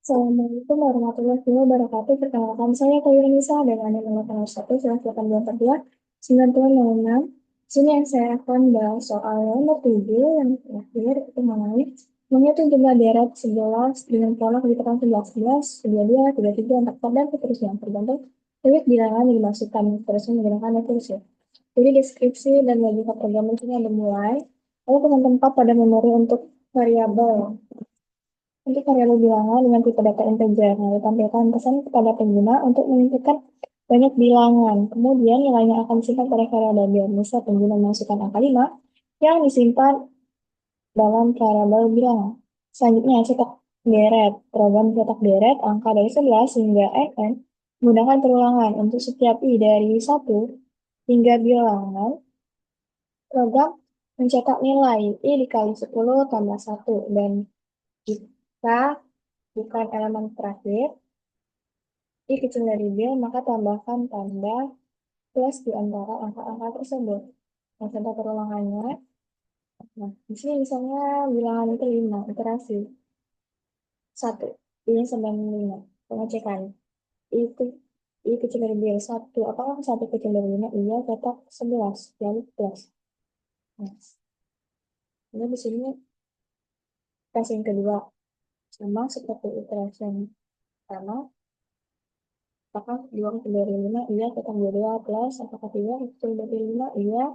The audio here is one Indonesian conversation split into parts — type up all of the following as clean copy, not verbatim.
Assalamualaikum warahmatullahi wabarakatuh. Perkenalkan saya Kayu Nisa dan Anda nomor 1/8/242 9006. Sini yang saya akan bahas soal nomor 7 yang terakhir itu mengenai menghitung jumlah deret 11 dengan pola kehitungan 11, 22, 33, 44, dan seterusnya tergantung unit bilangan yang dimasukkan terusnya menggunakan rekursi. Jadi deskripsi dan logika program ini ada mulai. Lalu teman-teman tempat pada memori untuk variabel. Untuk variabel bilangan dengan tipe data integer, nah, ditampilkan pesan kepada pengguna untuk menentukan banyak bilangan. Kemudian nilainya akan disimpan pada variabel biar misal pengguna memasukkan angka 5 yang disimpan dalam variabel bilangan. Selanjutnya, cetak deret. Program cetak deret angka dari 11 hingga n menggunakan perulangan untuk setiap i dari 1 hingga bilangan. Program mencetak nilai i dikali 10 tambah 1 dan jika bukan elemen terakhir, i kecil dari b, maka tambahkan tanda plus di antara angka-angka tersebut. Nah, contoh perulangannya, nah, di sini misalnya bilangan itu 5, iterasi. 1, i-nya 95, pengecekan. Itu i kecil dari b, 1, apakah 1 kecil dari 5? Iya, cetak 11, lalu plus. Nah, ini di sini tes yang kedua, sama seperti iterasi yang pertama, apakah 2 kecil dari 5? Iya, cetak 22 plus, apakah 3 kecil dari 5? Iya,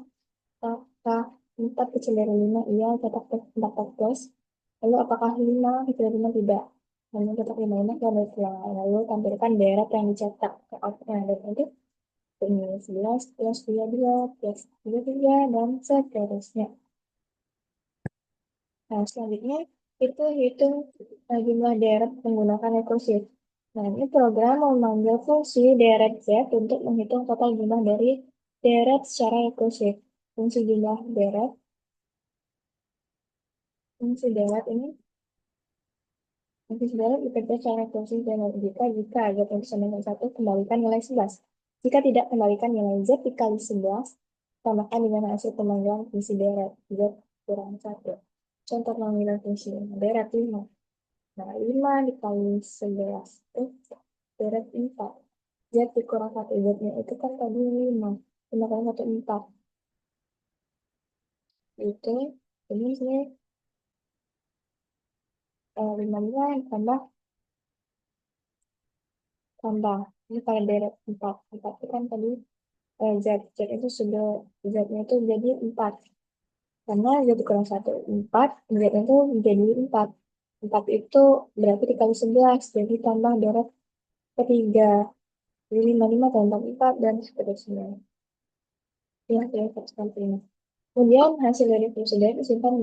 apakah 4 kecil dari 5? Iya, cetak 4 plus. Lalu apakah 5 kecil dari 5? Tidak. Hanya cetak 5 ini dan yang lalu tampilkan deret yang dicetak ke outputnya. Dan nanti ini 11 plus 22 plus 23 dan seterusnya. Nah, selanjutnya itu hitung jumlah deret menggunakan rekursif. Nah, ini program memanggil fungsi deret Z untuk menghitung total jumlah dari deret secara rekursif. Fungsi jumlah deret, fungsi deret ini, fungsi deret bekerja secara rekursif dan jika Z yang sama dengan 1, kembalikan nilai 11. Jika tidak, kembalikan nilai Z dikali 11, tambahkan dengan hasil pemanggilan fungsi deret Z kurang 1. Contoh pemanggilan fungsi deret 5. Nah, 5 dikali 11 itu deret 4. Z dikurang 1. Z-nya itu kan tadi 5. 5 kali 1, 4. Itu, ini sini 5 tambah, tambah. Ini kali deret 4. 4 itu kan tadi Z. Z itu sudah, Z-nya itu jadi 4. Karena Z dikurang 1, 4. Z-nya itu jadi 4. 4 itu berarti dikali 11. Jadi tambah deret ketiga. Jadi 5 tambah 4 dan seterusnya. Ya, ya, seperti ini. Kemudian hasil dari fungsi deret disimpan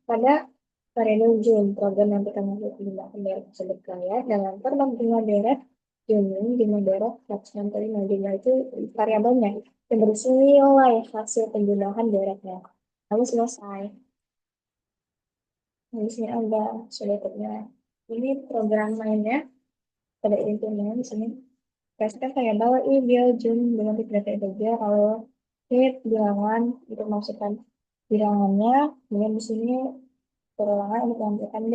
pada variabel Jun. Program yang kita masuk jumlah deret tersebut kaya dalam format jumlah deret Jun, jumlah deret 165. Jumlah itu variabelnya yang berisi nilai hasil penjumlahan deretnya. Lalu selesai. Nah, di sini ada selanjutnya. Ini program mainnya pada intinya di sini. Kasihkan saya bawa i bill Jun dengan tipe data integer. Lalu hit bilangan untuk masukkan bilangannya. Kemudian di sini perulangan untuk menentukan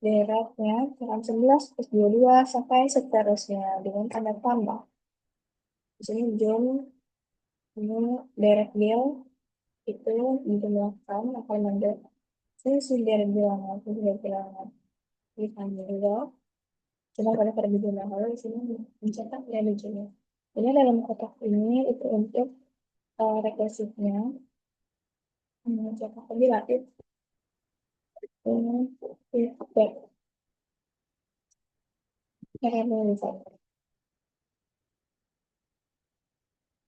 deretnya dengan 11 plus 22 sampai seterusnya dengan tanda tambah. Di sini Jun ini deret bill itu dijumlahkan akan menjadi fungsi deret bilangan, fungsi deret bilangan di juga. Cuma pada perbedaan lalu di sini mencetak nilai Junnya. Ini dalam kotak ini itu untuk rekursifnya mencetak lebih lanjut ini feedback parameter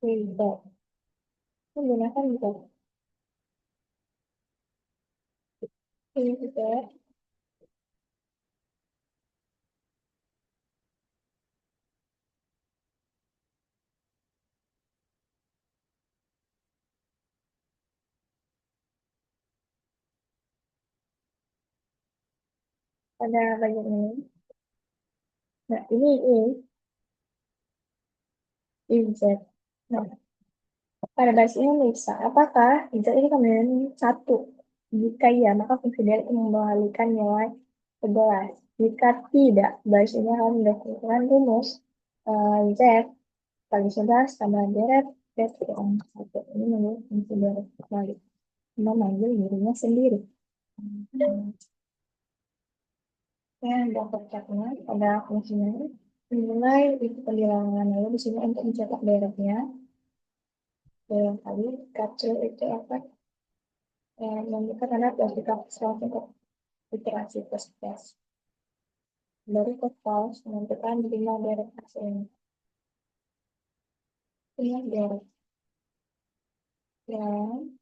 feedback menggunakan juga feedback pada bagian ini. Nah, ini Z. Nah, pada basis ini bisa apakah Z ini kemudian 1? Jika iya, maka fungsi dari itu mengembalikan nilai 11. Jika tidak, baris ini akan mendapatkan rumus Z kali 11 tambah deret Z kurang 1. Ini menurut fungsi deret kali. Memanggil dirinya sendiri. Yang dapat catnya pada fungsinya nilai itu pembilangan. Lalu di sini untuk mencetak deretnya, yang kali kecil itu apa? Menunjukkan tanda plus dikasih untuk iterasi plus plus. Dari ke false menentukan jumlah deret hasilnya. Ini deret yang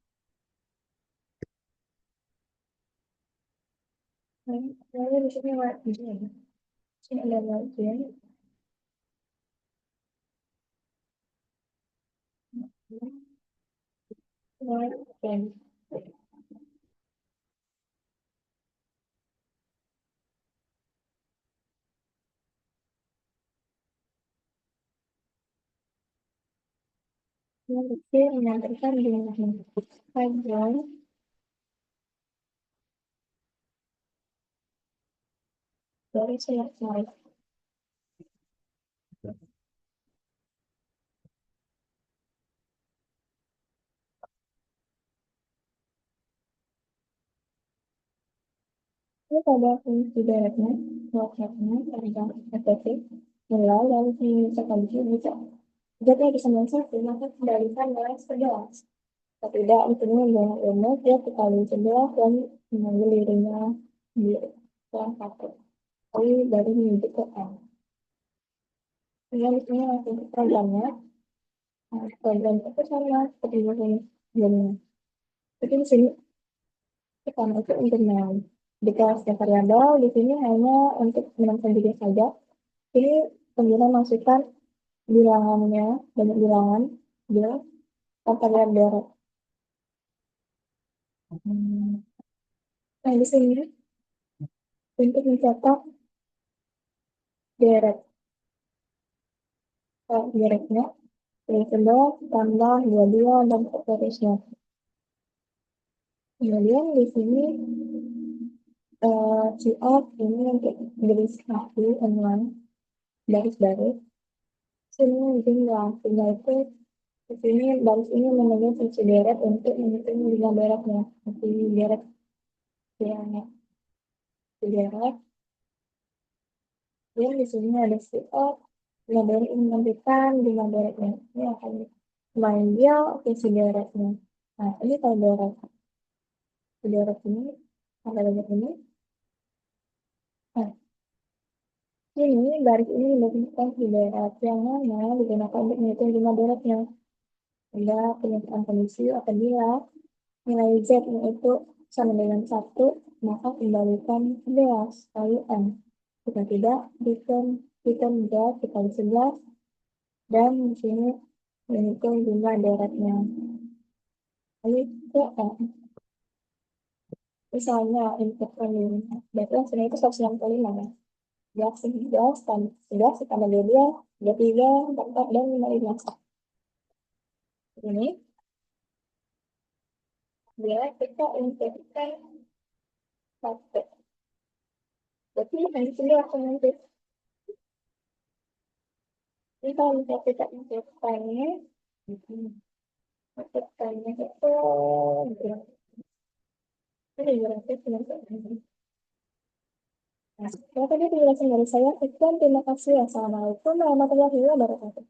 lalu di sini margin. Di sini ada margin. Margin. Margin menyampaikan jumlahnya. Margin dari selesai. Ini pada fungsi deretnya, waktunya, tentang efektif, nilai, lalu sekali bisa. Jika bisa satu, maka kembalikan nilai 11. Tidak, intinya yang umum, dia kali 11 dan mengambil dirinya di dalam satu. Lalu baru menuju ke N. Kemudian di sini langsung ke programnya. Nah, program itu sama seperti yang sebelumnya. Jadi di sini kita masuk internal. Di kelasnya variabel, di sini hanya untuk menentukan juga saja. Ini pengguna masukkan bilangannya, banyak bilangan, dia tanpa lihat deret. Nah, di sini untuk mencetak deret, deretnya, dari 11 tambah 22 dan seterusnya. Kemudian di sini QR ini untuk garis kaki online, baris-baris. Sini jumlah, jumlah itu di sini baris ini memenuhi fungsi deret untuk menghitung jumlah deretnya. Nanti deret yang deret. Dan di sini ada QR. Jumlah deret ini menentukan jumlah deretnya. Ini akan main dia fungsi deretnya. Nah, ini kalau deret. Deret ini, ada deret ini. Nah, ini baris ini menentukan fungsi deret yang mana digunakan untuk menghitung jumlah deretnya. Ada penyataan kondisi apabila nilai Z itu sama dengan 1, maka kembalikan 11 kali N. Jika tidak, return Z dikali 11, dan di sini menghitung jumlah deretnya. Lalu ke N. Misalnya input value, berarti hasilnya itu 165 ya. 11 tambah 11 tambah 22, 23, 44, dan 15. Ini bila kita inputkan 1. Berarti di sini aku nanti ini kalau misalnya kita inputkannya, inputkannya itu ini berarti penentuan. Nah, kalau tadi penjelasan dari saya, sekian terima kasih. Assalamualaikum warahmatullahi wabarakatuh.